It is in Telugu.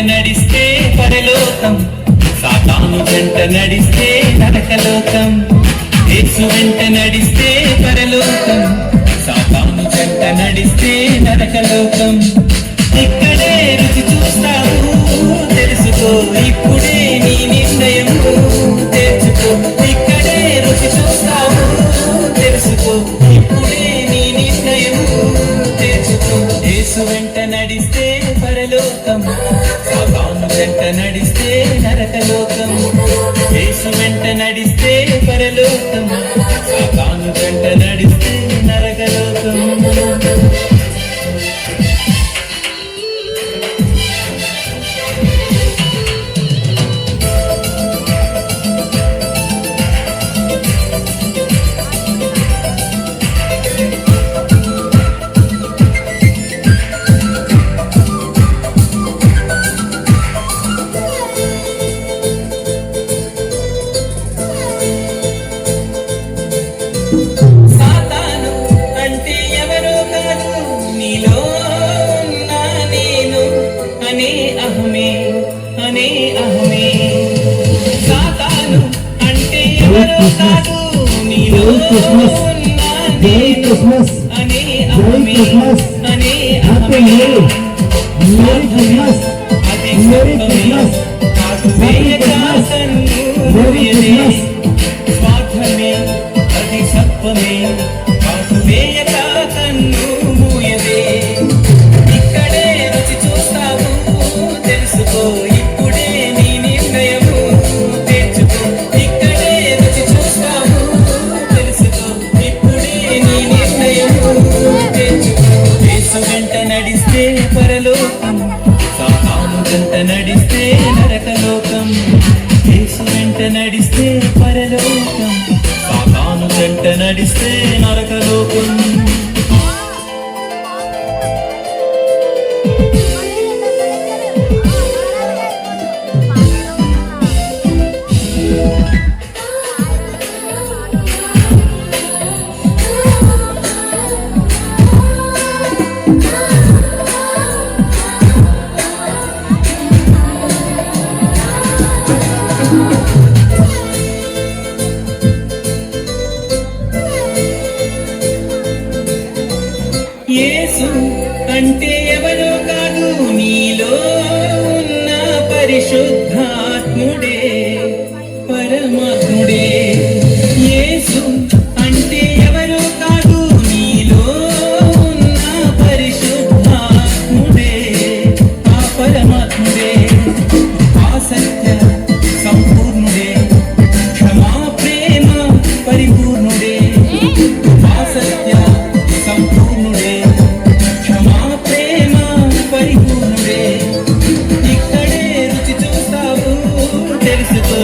నడిస్తే పరలోకం, సాతాను వెంట నడిస్తే నరకలోకం. యేసు వెంట నడిస్తే పరలోకం, సాతాను వెంట నడిస్తే నరకలోకం. ఇక్కడే రుచి చూస్తావు తెలుసుకో, ఇప్పుడే నీ నిర్ణయం తెచ్చుకో. ఇక్కడే రుచి చూస్తావు తెలుసుకో, ఇప్పుడే నీ నిర్ణయం తెచ్చుకో. యేసు వెంట నడిస్తే పరలోకం, సాతాను వెంట నడిస్తే నరకలోకం. యేసు వెంట నడిస్తే పరలోకం, సాతాను వెంట నడిస్తే నరకలోకం. సాతాను అంటే ఎవరో కాదు, నీలో ఉన్న నేను అనే అహమే, అనే అహమే. సాతాను అంటే ఎవరో కాదు, నీలో ఉన్న నేను అనే అహమే, అనే అహమే. అది సత్యమే, కాదు వేయక సన్నుయదే. స్వార్థమే అది సత్వమే, కాదు వేయక కన్ను మూయదే. ఇక్కడే రుచి చూస్తావు తెలుసుకో, ఇప్పుడే నీ నిర్ణయము తెచ్చుకో. ఇక్కడే రుచి చూస్తావు తెలుసుకో, ఇప్పుడే నీ నిర్ణయము తెచ్చుకో. యేసు వెంట నడిస్తే పరలోకం, సాతాను వెంట నడిస్తే నరకలోకం. యేసు వెంట నడిస్తే పరలోకం, సాతాను వెంట నడిస్తే నరకలోకం. యేసు అంటే ఎవరో కాదు, నీలో ఉన్న పరిశుద్ధాత్ముడే, పరమాత్ముడే. యేసు అంటే ఎవరో కాదు, నీలో ఉన్న పరిశుద్ధాత్ముడే, ఆ పరమాత్ముడే. ఆ సత్య సంపూర్ణుడే, క్షమా ప్రేమ పరిపూర్ణుడే. ఆ సత్య సంపూర్ణుడే, క్షమా ప్రేమ పరిపూర్ణుడే. ఇక్కడే రుచి చూస్తావు తెలుసుకో,